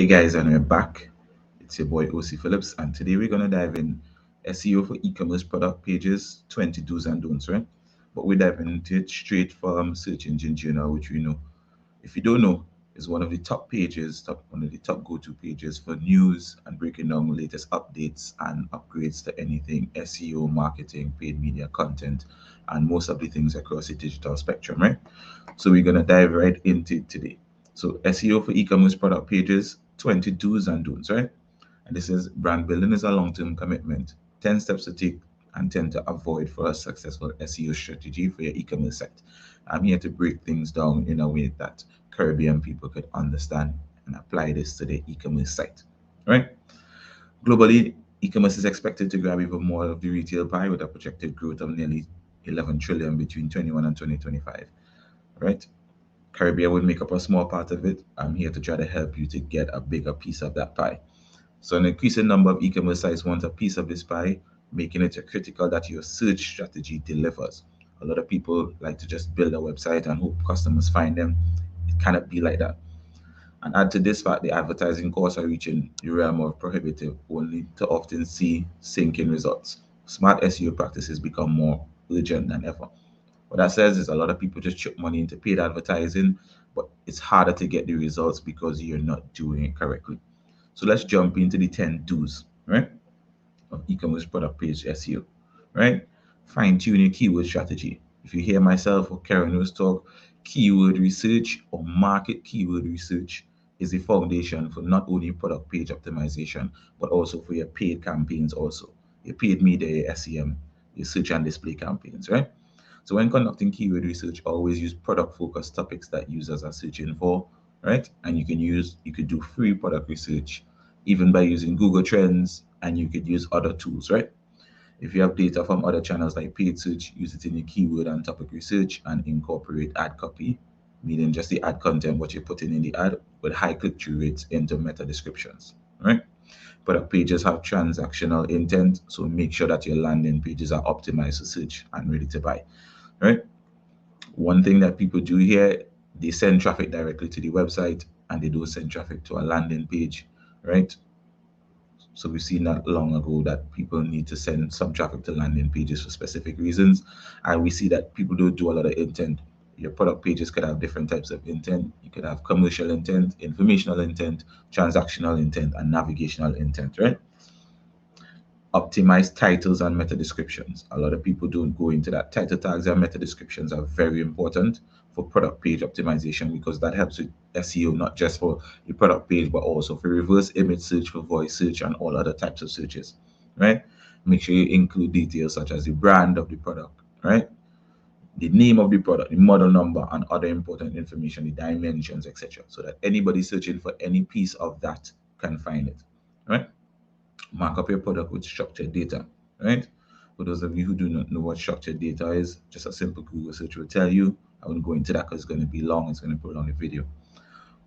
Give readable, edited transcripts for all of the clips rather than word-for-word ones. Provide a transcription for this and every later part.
Hey guys, and we're back. It's your boy Ocey Phillips, and today we're gonna dive in SEO for e-commerce product pages, 20 do's and don'ts, right? But we're diving into it straight from Search Engine Journal, which we know. If you don't know, is one of the top pages, one of the top go-to pages for news and breaking down the latest updates and upgrades to anything SEO, marketing, paid media content, and most of the things across the digital spectrum, right? So we're gonna dive right into it today. So SEO for e-commerce product pages, 20 do's and don'ts, right? And this is brand building is a long-term commitment. 10 steps to take and 10 to avoid for a successful SEO strategy for your e-commerce site. I'm here to break things down in a way that Caribbean people could understand and apply this to their e-commerce site. Right? Globally, e-commerce is expected to grab even more of the retail pie with a projected growth of nearly 11 trillion between 21 and 2025. Right? Caribbean will make up a small part of it. I'm here to try to help you to get a bigger piece of that pie. So an increasing number of e-commerce sites want a piece of this pie, making it critical that your search strategy delivers. A lot of people like to just build a website and hope customers find them. It cannot be like that. And add to this fact, the advertising costs are reaching the realm of prohibitive, only to often see sinking results. Smart SEO practices become more urgent than ever. What that says is a lot of people just chuck money into paid advertising, but it's harder to get the results because you're not doing it correctly. So let's jump into the 10 do's, right, of e-commerce product page SEO, right? Fine tune your keyword strategy. If you hear myself or Karen Rose talk, keyword research or market keyword research is the foundation for not only product page optimization, but also for your paid campaigns also. Your paid media, your SEM, your search and display campaigns, right? So when conducting keyword research, always use product focused topics that users are searching for, right? And you could do free product research even by using Google Trends, and you could use other tools, right? If you have data from other channels like paid search, use it in your keyword and topic research and incorporate ad copy, meaning just the ad content, what you're putting in the ad with high click-through rates into meta descriptions, right? Product pages have transactional intent, so make sure that your landing pages are optimized for search and ready to buy, right? One thing that people do here, they send traffic directly to the website and they don't send traffic to a landing page, right? So we've seen that long ago that people need to send some traffic to landing pages for specific reasons. And we see that people don't do a lot of intent. Your product pages could have different types of intent. You could have commercial intent, informational intent, transactional intent, and navigational intent, right? Optimize titles and meta descriptions. A lot of people don't go into that. Title tags and meta descriptions are very important for product page optimization because that helps with SEO, not just for the product page, but also for reverse image search, for voice search, and all other types of searches, right? Make sure you include details such as the brand of the product, right? The name of the product, the model number, and other important information, the dimensions, etc., so that anybody searching for any piece of that can find it, right? Mark up your product with structured data, right? For those of you who do not know what structured data is, just a simple Google search will tell you. I won't go into that because it's going to be long. It's going to prolong the video.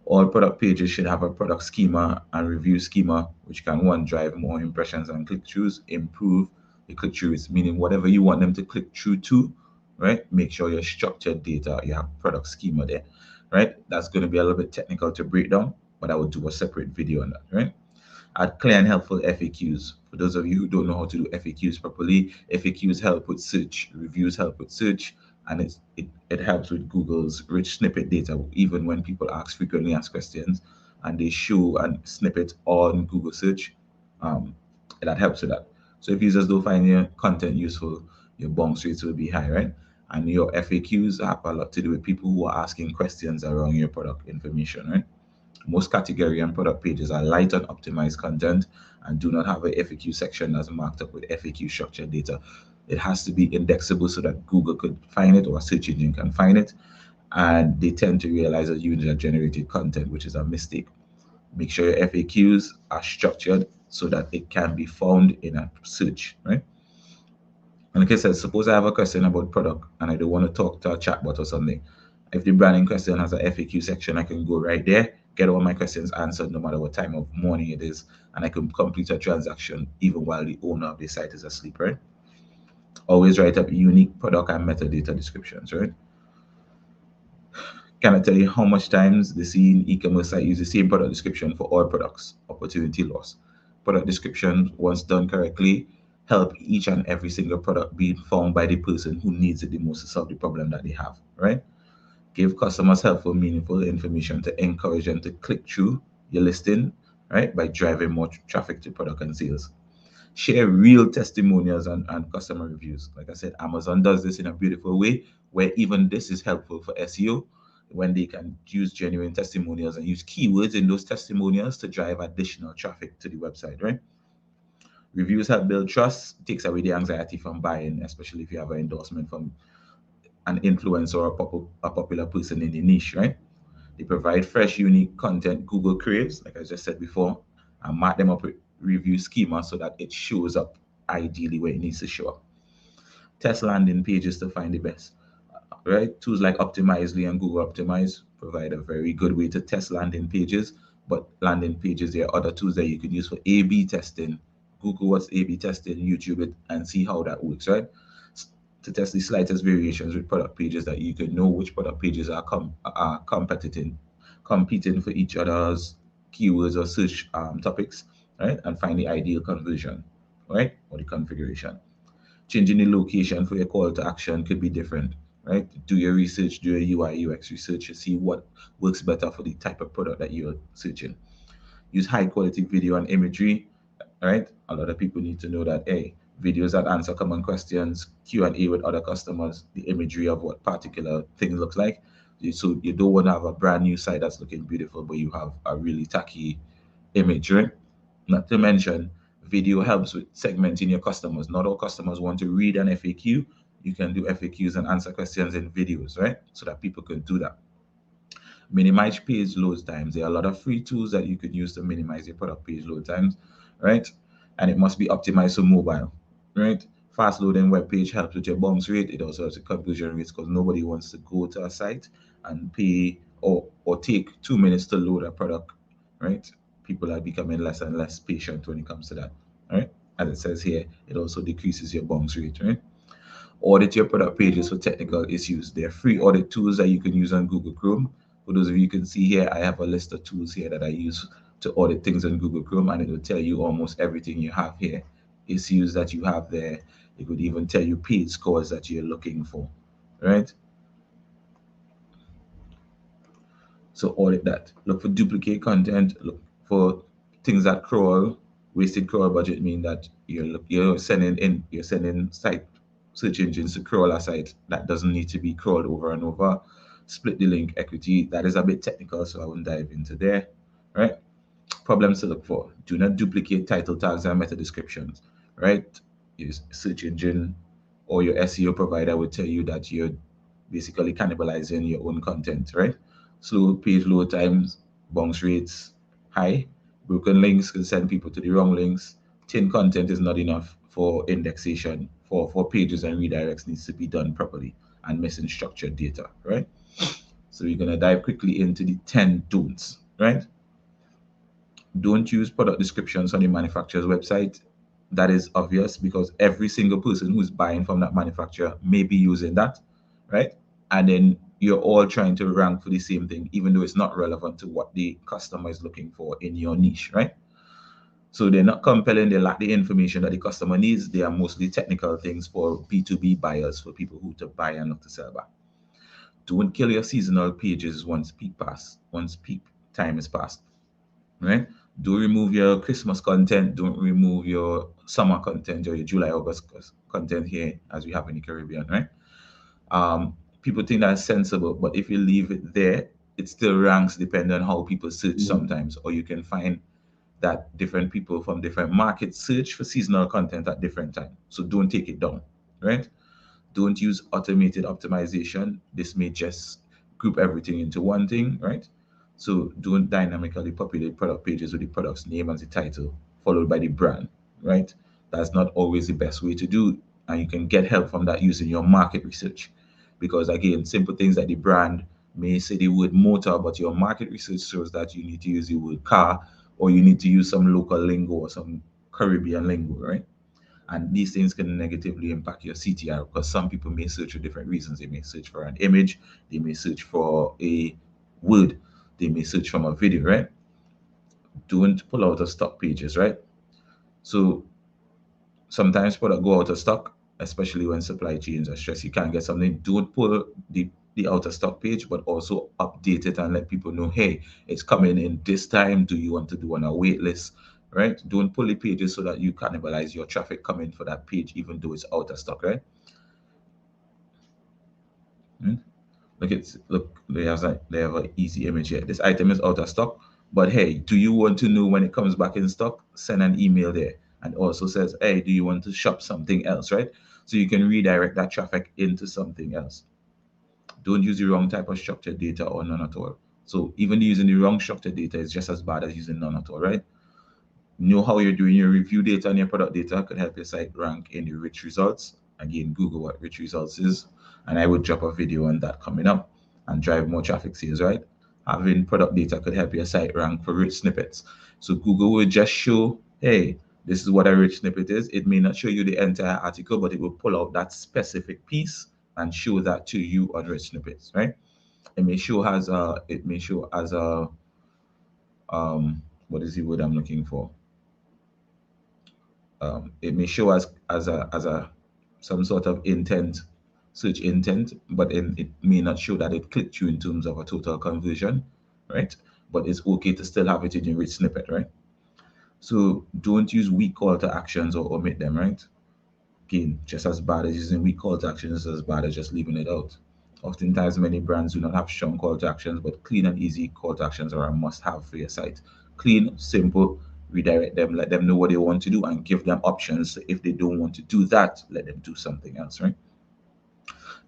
All product pages should have a product schema and review schema, which can one drive more impressions and click-throughs, improve the click-throughs, meaning whatever you want them to click through to, right? Make sure your structured data, you have product schema there, right? That's going to be a little bit technical to break down, but I will do a separate video on that, right? Add clear and helpful FAQs. For those of you who don't know how to do FAQs properly, FAQs help with search, reviews help with search, and it helps with Google's rich snippet data. Even when people ask frequently asked questions and they show a snippet on Google search, um, that helps with that. So if users don't find your content useful, your bounce rates will be high, right? And your FAQs have a lot to do with people who are asking questions around your product information, right? Most category and product pages are light on optimized content and do not have a FAQ section that's marked up with FAQ structured data. It has to be indexable so that Google could find it or a search engine can find it. And they tend to realize that user generated content, which is a mistake. Make sure your FAQs are structured so that it can be found in a search, right? And like I said, suppose I have a question about product and I don't want to talk to a chatbot or something. If the branding question has a FAQ section, I can go right there, get all my questions answered no matter what time of morning it is, and I can complete a transaction even while the owner of the site is asleep, right? Always write up unique product and metadata descriptions, right? Can I tell you how much times the same e-commerce site use the same product description for all products? Opportunity loss. Product description, once done correctly, help each and every single product be found by the person who needs it the most to solve the problem that they have, right? Give customers helpful, meaningful information to encourage them to click through your listing, right? By driving more traffic to product and sales. Share real testimonials and customer reviews. Like I said, Amazon does this in a beautiful way where even this is helpful for SEO when they can use genuine testimonials and use keywords in those testimonials to drive additional traffic to the website, right? Reviews help build trust, takes away the anxiety from buying, especially if you have an endorsement from an influencer or a popular person in the niche, right? They provide fresh, unique content Google craves, like I just said before, and mark them up with review schema so that it shows up ideally where it needs to show up. Test landing pages to find the best, right? Tools like Optimizely and Google Optimize provide a very good way to test landing pages, but landing pages, there are other tools that you can use for A/B testing. Google what's A/B testing, YouTube it, and see how that works, right? To test the slightest variations with product pages that you can know which product pages are competing for each other's keywords or search topics, right? And find the ideal conversion, right? Or the configuration. Changing the location for your call to action could be different, right? Do your research, do your UI UX research to see what works better for the type of product that you're searching. Use high quality video and imagery, right? A lot of people need to know that, hey, videos that answer common questions, Q&A with other customers, the imagery of what particular thing looks like. So you don't want to have a brand new site that's looking beautiful, but you have a really tacky image, right? Not to mention, video helps with segmenting your customers. Not all customers want to read an FAQ. You can do FAQs and answer questions in videos, right? So that people can do that. Minimize page load times. There are a lot of free tools that you can use to minimize your product page load times, right? And it must be optimized for mobile, right? Fast loading web page helps with your bounce rate. It also helps with conversion rates because nobody wants to go to a site and pay or take 2 minutes to load a product, right? People are becoming less and less patient when it comes to that, right? As it says here, it also decreases your bounce rate, right? Audit your product pages for technical issues. There are free audit tools that you can use on Google Chrome. For those of you can see here, I have a list of tools here that I use to audit things on Google Chrome, and it will tell you almost everything you have here, issues that you have there. It could even tell you page scores that you're looking for, right? So audit that. Look for duplicate content. Look for things that crawl. Wasted crawl budget mean that you're sending site search engines to crawl a site that doesn't need to be crawled over and over. Split the link equity. That is a bit technical, so I won't dive into there. Right? Problems to look for. Do not duplicate title tags and meta descriptions. Right? Your search engine or your SEO provider will tell you that you're basically cannibalizing your own content, right? Slow page load times, bounce rates high, broken links can send people to the wrong links. Thin content is not enough for indexation. For pages and redirects needs to be done properly and missing structured data, right? So we're gonna dive quickly into the 10 don'ts, right? Don't use product descriptions on the manufacturer's website. That is obvious because every single person who's buying from that manufacturer may be using that, right? And then you're all trying to rank for the same thing, even though it's not relevant to what the customer is looking for in your niche, right? So they're not compelling, they lack the information that the customer needs. They are mostly technical things for B2B buyers, for people who to buy and not to sell back. Don't kill your seasonal pages once peak time is passed, right? Don't remove your Christmas content. Don't remove your summer content or your July, August content here, as we have in the Caribbean, right? People think that's sensible, but if you leave it there, it still ranks depending on how people search sometimes, or you can find that different people from different markets search for seasonal content at different times. So don't take it down, right? Don't use automated optimization. This may just group everything into one thing, right? So don't dynamically populate product pages with the product's name as the title, followed by the brand, right? That's not always the best way to do. And you can get help from that using your market research. Because again, simple things like the brand may say the word motor, but your market research shows that you need to use the word car, or you need to use some local lingo or some Caribbean lingo, right? And these things can negatively impact your CTR because some people may search for different reasons. They may search for an image, they may search for a word, they may search from a video, right? Don't pull out of stock pages, right? So sometimes product go out of stock, especially when supply chains are stressed. You can't get something. Don't pull the out of stock page, but also update it and let people know, hey, it's coming in this time. Do you want to do on a wait list? Right? Don't pull the pages so that you cannibalize your traffic coming for that page, even though it's out of stock, right? Hmm? Look, they have an easy image here. This item is out of stock, but hey, do you want to know when it comes back in stock? Send an email there, and also says, hey, do you want to shop something else, right? So you can redirect that traffic into something else. Don't use the wrong type of structured data or none at all. So even using the wrong structured data is just as bad as using none at all, right? Know how you're doing your review data and your product data could help your site rank in the rich results. Again, Google what rich results is, and I would drop a video on that coming up and drive more traffic sales, right? Having product data could help your site rank for rich snippets. So Google will just show, hey, this is what a rich snippet is. It may not show you the entire article, but it will pull out that specific piece and show that to you on rich snippets, right? It may show as a what is the word I'm looking for? It may show as a some sort of intent, search intent, but it may not show that it clicked you in terms of a total conversion, right? But it's okay to still have it in your rich snippet, right? So don't use weak call to actions or omit them, right? Again, just as bad as using weak call to actions, as bad as just leaving it out. Oftentimes, many brands do not have strong call to actions, but clean and easy call to actions are a must have for your site. Clean, simple, redirect them, let them know what they want to do, and give them options. If they don't want to do that, let them do something else, right?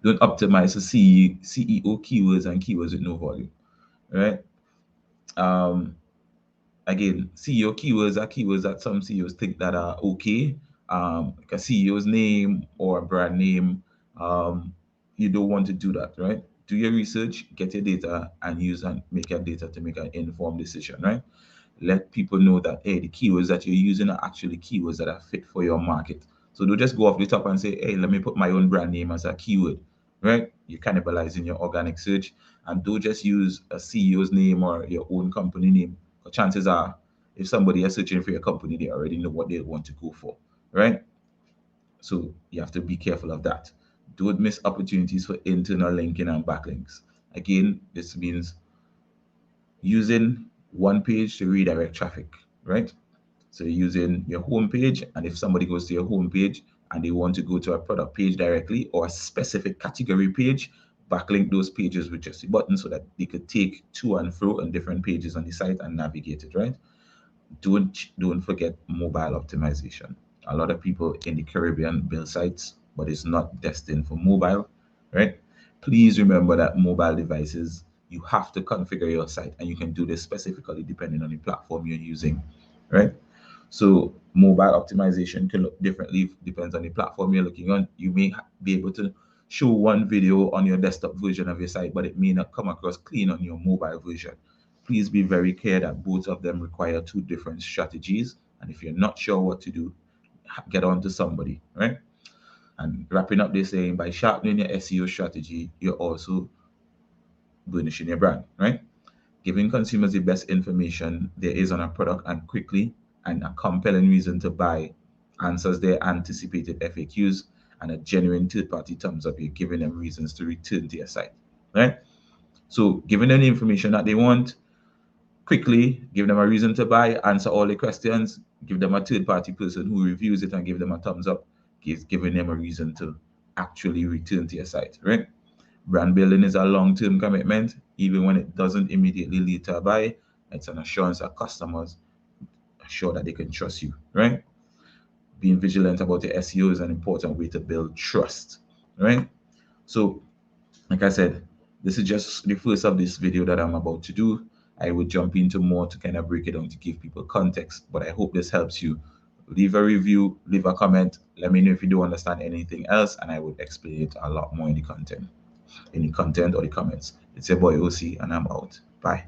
Don't optimize for CEO keywords and keywords with no volume, right? Um, Again, CEO keywords are keywords that some CEOs think that are okay. Like a CEO's name or a brand name. You don't want to do that, right? Do your research, get your data, and use and make your data to make an informed decision, right? Let people know that hey, the keywords that you're using are actually keywords that are fit for your market. So don't just go off the top and say, hey, let me put my own brand name as a keyword, right? You're cannibalizing your organic search. And don't just use a CEO's name or your own company name. Because chances are, if somebody is searching for your company, they already know what they want to go for, right? So you have to be careful of that. Don't miss opportunities for internal linking and backlinks. Again, this means using one page to redirect traffic, right? So you're using your home page, and if somebody goes to your home page and they want to go to a product page directly or a specific category page, backlink those pages with just a button so that they could take to and fro on different pages on the site and navigate it, right? Don't forget mobile optimization. A lot of people in the Caribbean build sites, but it's not destined for mobile, right? Please remember that mobile devices, you have to configure your site, and you can do this specifically depending on the platform you're using, right? So mobile optimization can look differently, depends on the platform you're looking on. You may be able to show one video on your desktop version of your site, but it may not come across clean on your mobile version. Please be very clear that both of them require two different strategies. And if you're not sure what to do, get on to somebody, right? And wrapping up this saying, by sharpening your SEO strategy, you're also burnishing your brand, right? Giving consumers the best information there is on a product and quickly, and a compelling reason to buy answers their anticipated FAQs, and a genuine third-party thumbs up. You're giving them reasons to return to your site, right? So giving them the information that they want quickly, give them a reason to buy, answer all the questions, give them a third-party person who reviews it and give them a thumbs up, giving them a reason to actually return to your site, right? Brand building is a long-term commitment. Even when it doesn't immediately lead to a buy, it's an assurance that customers are sure that they can trust you, right? Being vigilant about your SEO is an important way to build trust, right? So, like I said, this is just the first of this video that I'm about to do. I will jump into more to kind of break it down to give people context, but I hope this helps you. Leave a review, leave a comment. Let me know if you don't understand anything else, and I will explain it a lot more in the content or the comments. It's your boy Ocey, and I'm out. Bye.